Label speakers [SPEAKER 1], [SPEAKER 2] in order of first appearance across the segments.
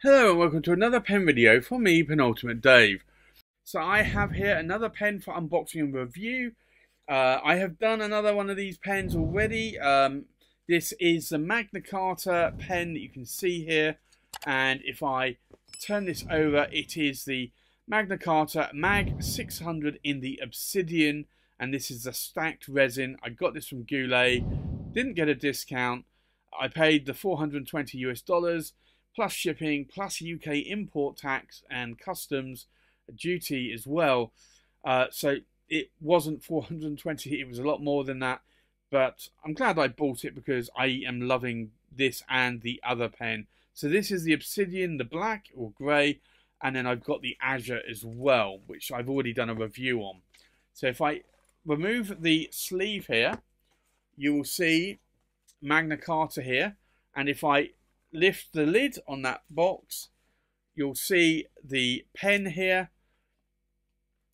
[SPEAKER 1] Hello and welcome to another pen video from me, Penultimate Dave. So I have here another pen for unboxing and review. I have done another one of these pens already. This is the Magna Carta pen that you can see here. And if I turn this over, it is the Magna Carta Mag 600 in the Obsidian. And this is the stacked resin. I got this from Goulet. Didn't get a discount. I paid the $420 US. Plus shipping, plus UK import tax and customs duty as well. So it wasn't 420, it was a lot more than that. But I'm glad I bought it because I am loving this and the other pen. So this is the Obsidian, the black or grey, and then I've got the Azure as well, which I've already done a review on. So if I remove the sleeve here, you will see Magna Carta here. And if I lift the lid on that box, you'll see the pen here,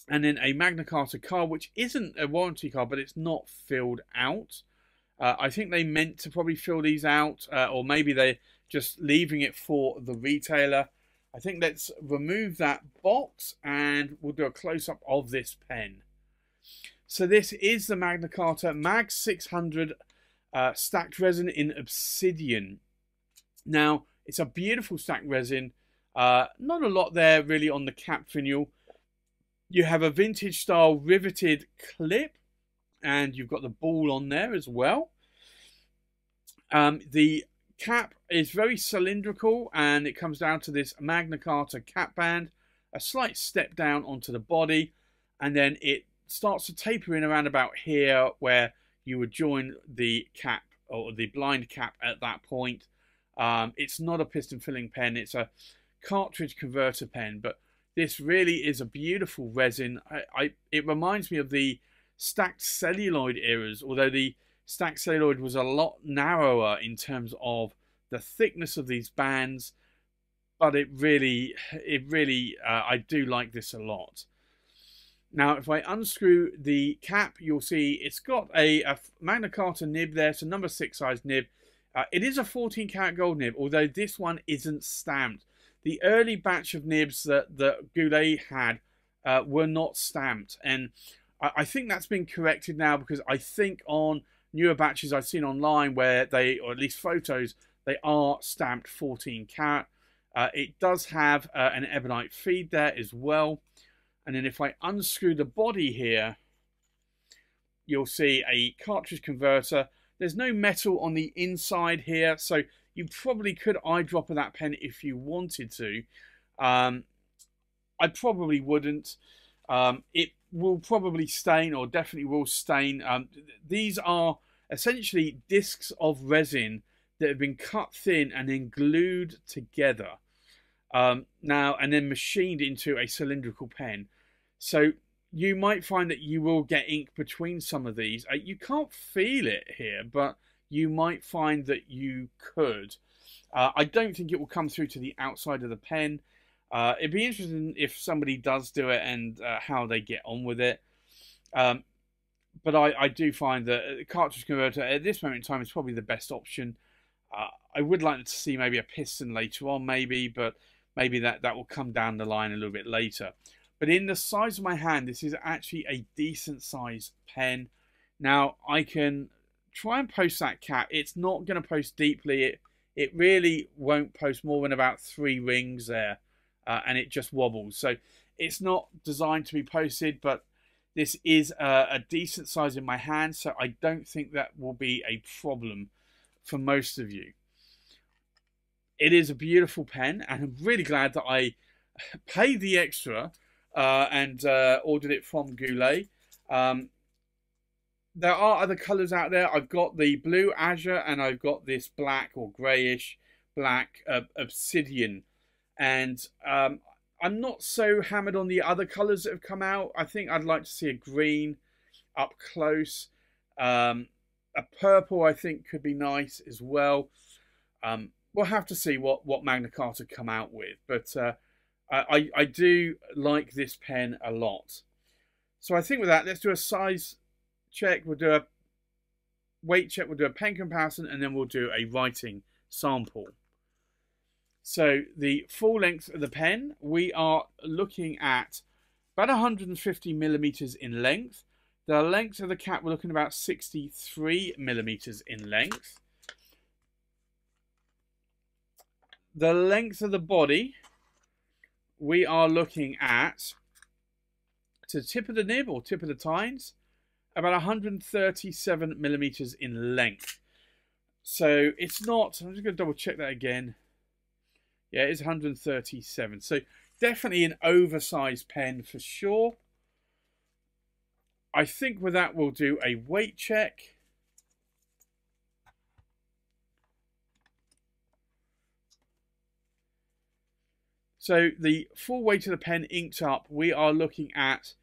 [SPEAKER 1] and then a Magna Carta card, which isn't a warranty card, but it's not filled out. I think they meant to probably fill these out, or maybe they're just leaving it for the retailer. I think let's remove that box and we'll do a close-up of this pen. So this is the Magna Carta Mag 600 stacked resin in Obsidian. Now, it's a beautiful stacked resin. Not a lot there really on the cap finial. You have a vintage style riveted clip, and you've got the ball on there as well. The cap is very cylindrical, and it comes down to this Magna Carta cap band, a slight step down onto the body, and then it starts to taper in around about here where you would join the cap or the blind cap at that point. It's not a piston filling pen, it's a cartridge converter pen, but this really is a beautiful resin. It reminds me of the stacked celluloid eras, although the stacked celluloid was a lot narrower in terms of the thickness of these bands, but it really, I do like this a lot. Now, if I unscrew the cap, you'll see it's got a Magna Carta nib there. It's a number 6 size nib. It is a 14 karat gold nib, although this one isn't stamped. The early batch of nibs that Goulet had were not stamped. And I think that's been corrected now, because I think on newer batches I've seen online where they, or at least photos, they are stamped 14 karat. It does have an ebonite feed there as well. And then if I unscrew the body here, you'll see a cartridge converter. There's no metal on the inside here, so you probably could eyedropper that pen if you wanted to. I probably wouldn't. It will probably stain, or definitely will stain. These are essentially discs of resin that have been cut thin and then glued together. Now, and then machined into a cylindrical pen. So you might find that you will get ink between some of these. You can't feel it here, but you might find that you could. I don't think it will come through to the outside of the pen. It'd be interesting if somebody does do it and how they get on with it. But I do find that a cartridge converter at this moment in time is probably the best option. I would like to see maybe a piston later on, but maybe that will come down the line a little bit later. But in the size of my hand, this is actually a decent size pen. Now, I can try and post that cap. It's not going to post deeply. It really won't post more than about 3 rings there. And it just wobbles. So it's not designed to be posted, but this is a decent size in my hand. So I don't think that will be a problem for most of you. It is a beautiful pen, and I'm really glad that I paid the extra and ordered it from Goulet. There are other colours out there. I've got the blue Azure, and I've got this black or greyish black Obsidian. And I'm not so hammered on the other colours that have come out. I think I'd like to see a green up close. A purple I think could be nice as well. We'll have to see what Magna Carta come out with. But I do like this pen a lot. So I think with that, let's do a size check. We'll do a weight check. We'll do a pen comparison, and then we'll do a writing sample. So the full length of the pen, we are looking at about 150 millimeters in length. The length of the cap, we're looking at about 63 millimeters in length. The length of the body, we are looking at, to the tip of the nib or tip of the tines, about 137 millimeters in length. So it's not, I'm just going to double check that again. Yeah, it's 137. So definitely an oversized pen for sure. I think with that we'll do a weight check. So the full weight of the pen inked up, we are looking at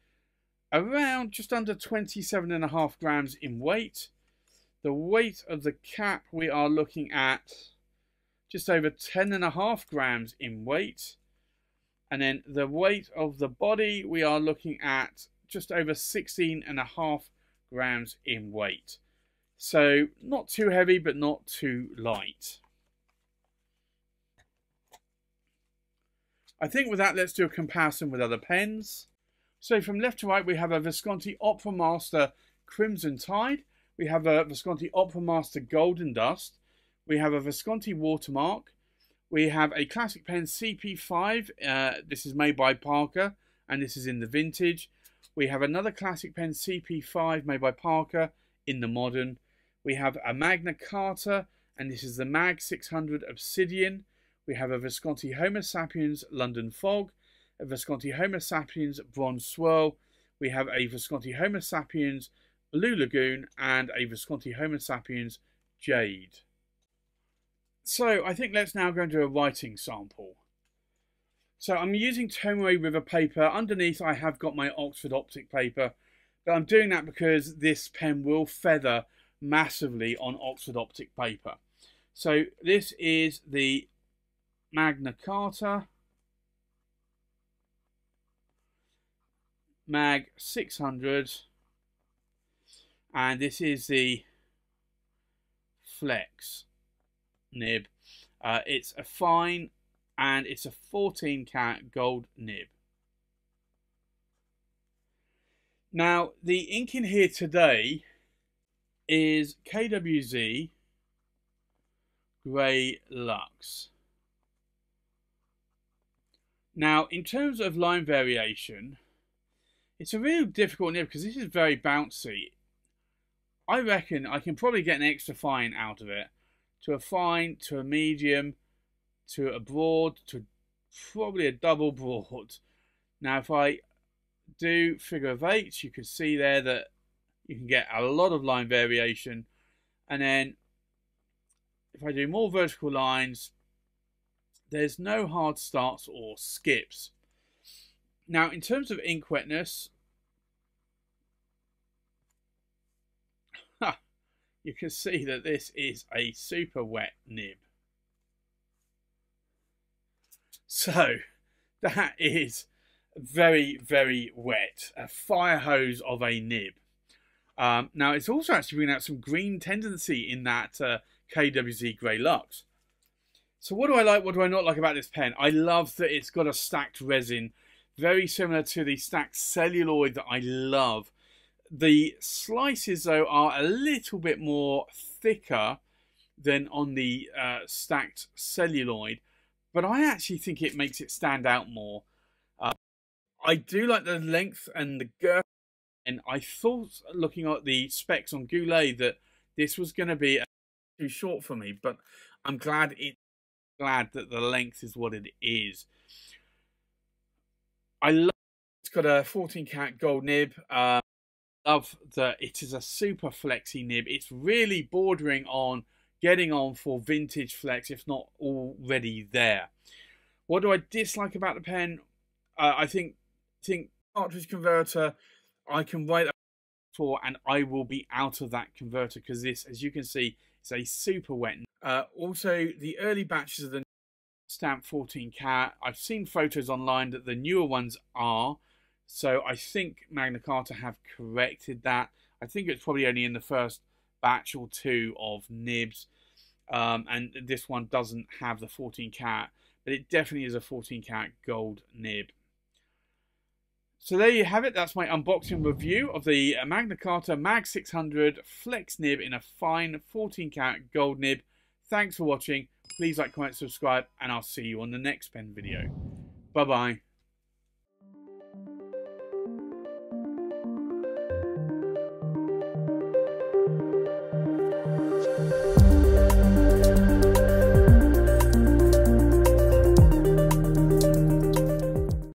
[SPEAKER 1] around just under 27.5 grams in weight. The weight of the cap, we are looking at just over 10.5 grams in weight. And then the weight of the body, we are looking at just over 16.5 grams in weight. So not too heavy, but not too light. I think with that, let's do a comparison with other pens. So from left to right, we have a Visconti Opera Master Crimson Tide. We have a Visconti Opera Master Golden Dust. We have a Visconti Watermark. We have a classic pen CP5. This is made by Parker, and this is in the vintage. We have another classic pen CP5 made by Parker in the modern. We have a Magna Carta, and this is the Mag 600 Obsidian. We have a Visconti Homo Sapiens London Fog, a Visconti Homo Sapiens Bronze Swirl. We have a Visconti Homo Sapiens Blue Lagoon and a Visconti Homo Sapiens Jade. So I think let's now go into a writing sample. So I'm using Tomoe River paper. Underneath I have got my Oxford Optic paper, but I'm doing that because this pen will feather massively on Oxford Optic paper. So this is the Magna Carta Mag 600, and this is the Flex nib. It's a fine and it's a 14 karat gold nib. Now the ink in here today is KWZ Grey Lux. Now in terms of line variation, it's a really difficult nib because this is very bouncy. I reckon I can probably get an extra fine out of it, to a fine, to a medium, to a broad, to probably a double broad. Now if I do figure of eights, you can see there that you can get a lot of line variation. And then if I do more vertical lines, there's no hard starts or skips. Now in terms of ink wetness, you can see that this is a super wet nib. So that is very, very wet. A fire hose of a nib. Now it's also actually bringing out some green tendency in that KWZ Grey Lux. So what do I like, what do I not like about this pen? I love that it's got a stacked resin, very similar to the stacked celluloid that I love. The slices, though, are a little bit more thicker than on the stacked celluloid, but I actually think it makes it stand out more. I do like the length and the girth, and I thought, looking at the specs on Goulet, that this was going to be too short for me, but I'm glad that the length is what it is. I love it's got a 14 karat gold nib. Love that it is a super flexy nib. It's really bordering on getting on for vintage flex, if not already there. What do I dislike about the pen? I think cartridge converter, I can write for and I will be out of that converter because this, as you can see, is a super wet. Also, the early batches of the stamp 14 karat, I've seen photos online that the newer ones are So I think Magna Carta have corrected that. I think it's probably only in the first batch or two of nibs. And this one doesn't have the 14 karat, but it definitely is a 14 karat gold nib. So there you have it. That's my unboxing review of the Magna Carta Mag 600 Flex nib in a fine 14 karat gold nib. Thanks for watching. Please like, comment, subscribe, and I'll see you on the next pen video. Bye-bye.